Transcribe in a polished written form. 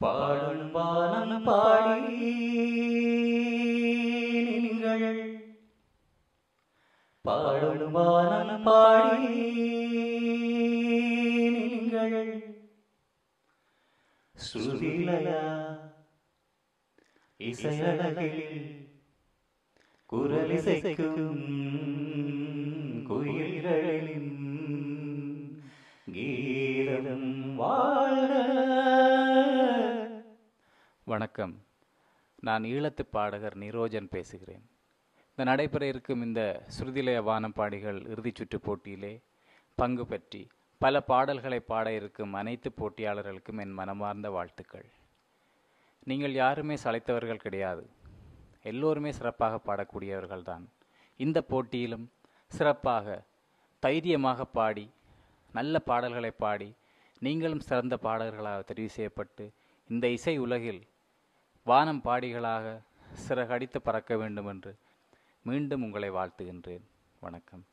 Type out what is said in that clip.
பாடும் வானம் பாடி நீங்கள் பாடும் வானம் பாடி நீங்கள் ஸ்ருதிலயா இசையழகில் குரலிசைக்கும் குயில்களின் கீதம் வாழ்க. வணக்கம். நான் ஈழத்து பாடகர் நிரோஜன் பேசுகிறேன். இந்த நடைபெற இருக்கும் இந்த ஸ்ருதிலய வானம்பாடிகள் இறுதிச் சுற்று போட்டியிலே பங்கு பெற்றி பல பாடல்களை பாட இருக்கும் அனைத்து போட்டியாளர்களுக்கும் என் மனமார்ந்த வாழ்த்துக்கள். நீங்கள் யாருமே சளைத்தவர்கள் கிடையாது. எல்லோருமே சிறப்பாக பாடக்கூடியவர்கள்தான். இந்த போட்டியிலும் சிறப்பாக தைரியமாக பாடி நல்ல பாடல்களை பாடி நீங்களும் சிறந்த பாடகர்களாக தெரிவு செய்யப்பட்டு இந்த இசை உலகில் வானம் பாடிகளாக சிறகடித்து பறக்க வேண்டும் என்று மீண்டும் உங்களை வாழ்த்துகின்றேன். வணக்கம்.